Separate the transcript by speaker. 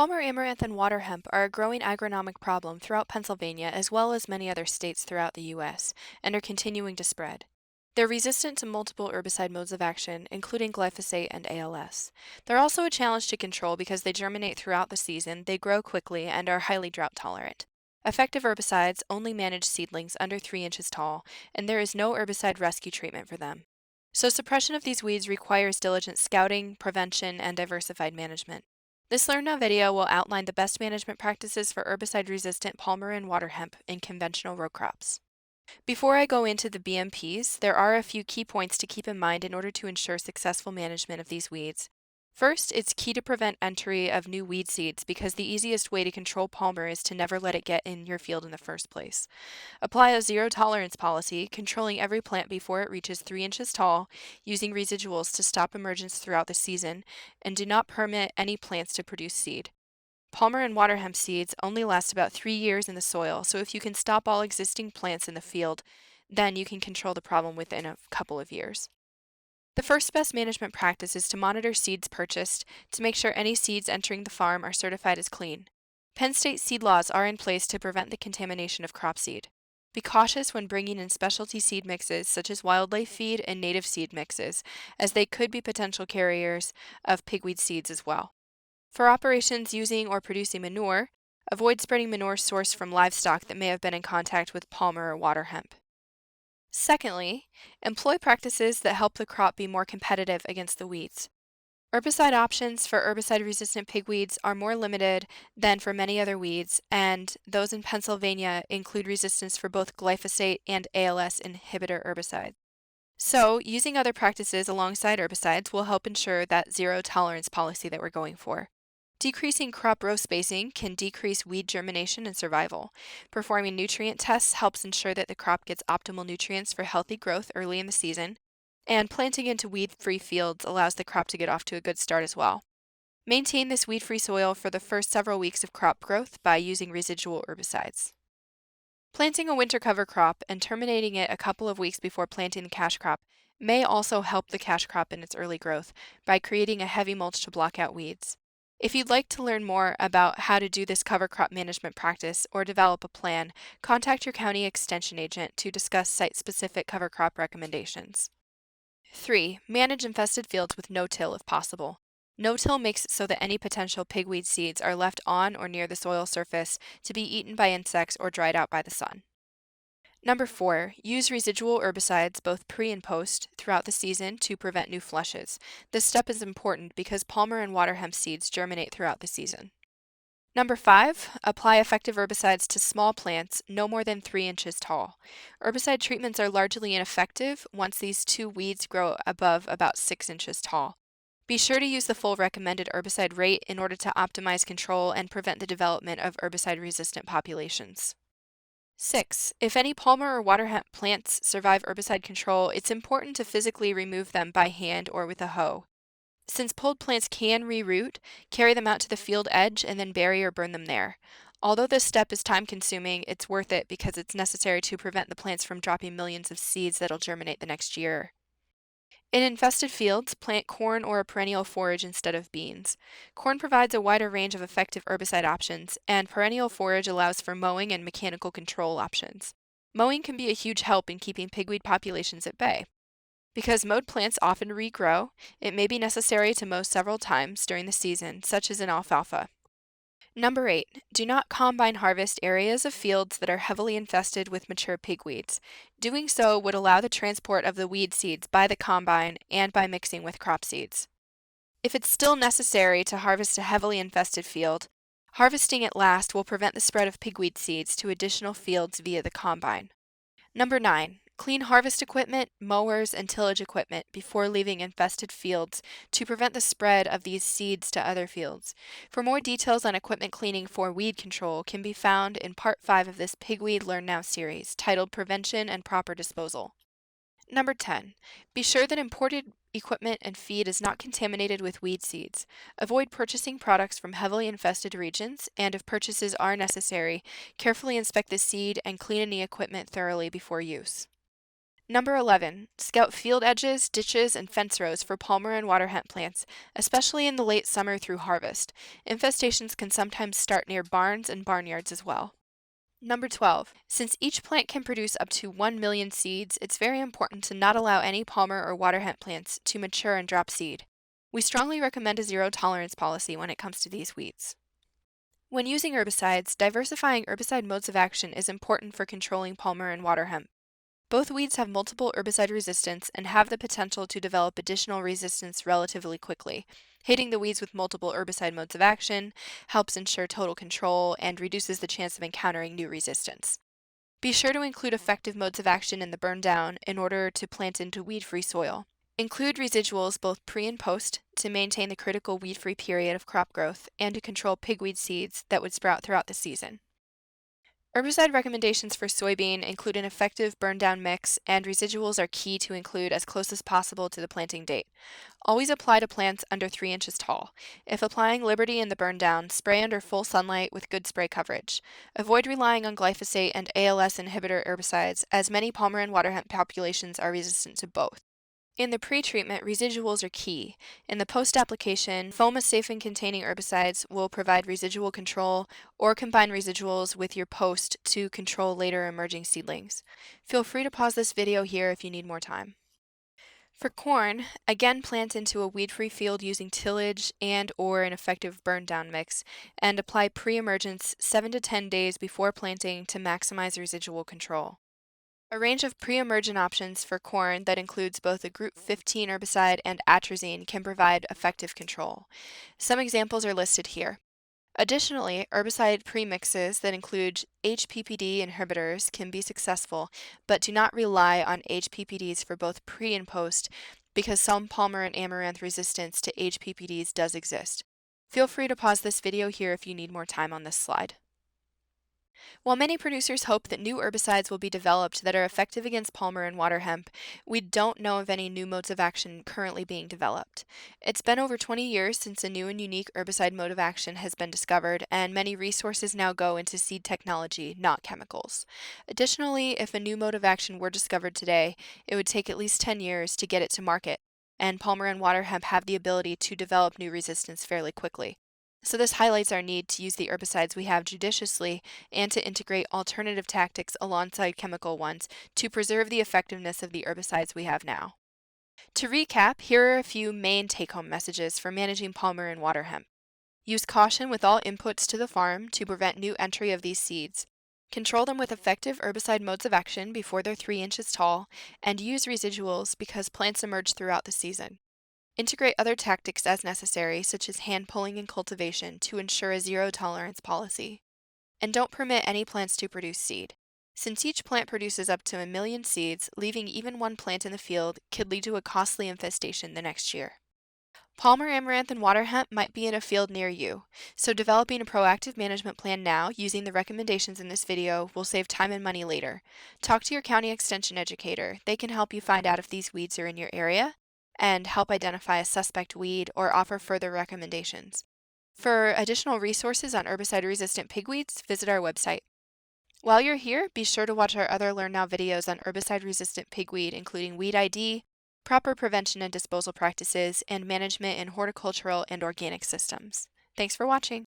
Speaker 1: Palmer amaranth and water hemp are a growing agronomic problem throughout Pennsylvania as well as many other states throughout the U.S., and are continuing to spread. They're resistant to multiple herbicide modes of action, including glyphosate and ALS. They're also a challenge to control because they germinate throughout the season, they grow quickly, and are highly drought tolerant. Effective herbicides only manage seedlings under 3 inches tall, and there is no herbicide rescue treatment for them. So suppression of these weeds requires diligent scouting, prevention, and diversified management. This Learn Now video will outline the best management practices for herbicide-resistant palmer and water hemp in conventional row crops. Before I go into the BMPs, there are a few key points to keep in mind in order to ensure successful management of these weeds. First, it's key to prevent entry of new weed seeds because the easiest way to control palmer is to never let it get in your field in the first place. Apply a zero tolerance policy, controlling every plant before it reaches 3 inches tall, using residuals to stop emergence throughout the season, and do not permit any plants to produce seed. Palmer and water hemp seeds only last about 3 years in the soil, so if you can stop all existing plants in the field, then you can control the problem within a couple of years. The first best management practice is to monitor seeds purchased to make sure any seeds entering the farm are certified as clean. Penn State seed laws are in place to prevent the contamination of crop seed. Be cautious when bringing in specialty seed mixes such as wildlife feed and native seed mixes, as they could be potential carriers of pigweed seeds as well. For operations using or producing manure, avoid spreading manure sourced from livestock that may have been in contact with palmer or water hemp. Secondly, employ practices that help the crop be more competitive against the weeds. Herbicide options for herbicide-resistant pigweeds are more limited than for many other weeds, and those in Pennsylvania include resistance for both glyphosate and ALS inhibitor herbicides. So, using other practices alongside herbicides will help ensure that zero tolerance policy that we're going for. Decreasing crop row spacing can decrease weed germination and survival. Performing nutrient tests helps ensure that the crop gets optimal nutrients for healthy growth early in the season, and planting into weed-free fields allows the crop to get off to a good start as well. Maintain this weed-free soil for the first several weeks of crop growth by using residual herbicides. Planting a winter cover crop and terminating it a couple of weeks before planting the cash crop may also help the cash crop in its early growth by creating a heavy mulch to block out weeds. If you'd like to learn more about how to do this cover crop management practice or develop a plan, contact your county extension agent to discuss site-specific cover crop recommendations. 3. Manage infested fields with no-till if possible. No-till makes it so that any potential pigweed seeds are left on or near the soil surface to be eaten by insects or dried out by the sun. Number 4, use residual herbicides both pre and post throughout the season to prevent new flushes. This step is important because palmer and water hemp seeds germinate throughout the season. Number 5, apply effective herbicides to small plants no more than 3 inches tall. Herbicide treatments are largely ineffective once these two weeds grow above about 6 inches tall. Be sure to use the full recommended herbicide rate in order to optimize control and prevent the development of herbicide-resistant populations. 6. If any palmer or water hemp plants survive herbicide control, it's important to physically remove them by hand or with a hoe. Since pulled plants can reroot, carry them out to the field edge and then bury or burn them there. Although this step is time-consuming, it's worth it because it's necessary to prevent the plants from dropping millions of seeds that'll germinate the next year. In infested fields, plant corn or a perennial forage instead of beans. Corn provides a wider range of effective herbicide options, and perennial forage allows for mowing and mechanical control options. Mowing can be a huge help in keeping pigweed populations at bay. Because mowed plants often regrow, it may be necessary to mow several times during the season, such as in alfalfa. Number 8, do not combine harvest areas of fields that are heavily infested with mature pigweeds. Doing so would allow the transport of the weed seeds by the combine and by mixing with crop seeds. If it's still necessary to harvest a heavily infested field, harvesting it last will prevent the spread of pigweed seeds to additional fields via the combine. Number 9, clean harvest equipment, mowers, and tillage equipment before leaving infested fields to prevent the spread of these seeds to other fields. For more details on equipment cleaning for weed control can be found in Part 5 of this Pigweed Learn Now series, titled Prevention and Proper Disposal. Number 10, be sure that imported equipment and feed is not contaminated with weed seeds. Avoid purchasing products from heavily infested regions, and if purchases are necessary, carefully inspect the seed and clean any equipment thoroughly before use. Number 11. Scout field edges, ditches, and fence rows for palmer and water hemp plants, especially in the late summer through harvest. Infestations can sometimes start near barns and barnyards as well. Number 12. Since each plant can produce up to 1 million seeds, it's very important to not allow any palmer or water hemp plants to mature and drop seed. We strongly recommend a zero tolerance policy when it comes to these weeds. When using herbicides, diversifying herbicide modes of action is important for controlling palmer and water hemp. Both weeds have multiple herbicide resistance and have the potential to develop additional resistance relatively quickly. Hitting the weeds with multiple herbicide modes of action helps ensure total control and reduces the chance of encountering new resistance. Be sure to include effective modes of action in the burn down in order to plant into weed-free soil. Include residuals both pre and post to maintain the critical weed-free period of crop growth and to control pigweed seeds that would sprout throughout the season. Herbicide recommendations for soybean include an effective burn-down mix, and residuals are key to include as close as possible to the planting date. Always apply to plants under 3 inches tall. If applying Liberty in the burn-down, spray under full sunlight with good spray coverage. Avoid relying on glyphosate and ALS inhibitor herbicides, as many palmer and water hemp populations are resistant to both. In the pre-treatment, residuals are key. In the post-application, foamicéphan-containing herbicides will provide residual control or combine residuals with your post to control later emerging seedlings. Feel free to pause this video here if you need more time. For corn, again plant into a weed-free field using tillage and/or an effective burn-down mix, and apply pre-emergence 7 to 10 days before planting to maximize residual control. A range of pre-emergent options for corn that includes both a Group 15 herbicide and atrazine can provide effective control. Some examples are listed here. Additionally, herbicide premixes that include HPPD inhibitors can be successful, but do not rely on HPPDs for both pre and post because some palmer and amaranth resistance to HPPDs does exist. Feel free to pause this video here if you need more time on this slide. While many producers hope that new herbicides will be developed that are effective against palmer and water hemp, we don't know of any new modes of action currently being developed. It's been over 20 years since a new and unique herbicide mode of action has been discovered, and many resources now go into seed technology, not chemicals. Additionally, if a new mode of action were discovered today, it would take at least 10 years to get it to market, and palmer and water hemp have the ability to develop new resistance fairly quickly. So this highlights our need to use the herbicides we have judiciously and to integrate alternative tactics alongside chemical ones to preserve the effectiveness of the herbicides we have now. To recap, here are a few main take-home messages for managing palmer and water hemp. Use caution with all inputs to the farm to prevent new entry of these seeds. Control them with effective herbicide modes of action before they're 3 inches tall, and use residuals because plants emerge throughout the season. Integrate other tactics as necessary, such as hand pulling and cultivation, to ensure a zero tolerance policy. And don't permit any plants to produce seed. Since each plant produces up to 1 million seeds, leaving even one plant in the field could lead to a costly infestation the next year. Palmer, amaranth, and water hemp might be in a field near you, so developing a proactive management plan now using the recommendations in this video will save time and money later. Talk to your county extension educator. They can help you find out if these weeds are in your area and help identify a suspect weed or offer further recommendations. For additional resources on herbicide-resistant pigweeds, visit our website. While you're here, be sure to watch our other Learn Now videos on herbicide-resistant pigweed, including weed ID, proper prevention and disposal practices, and management in horticultural and organic systems. Thanks for watching.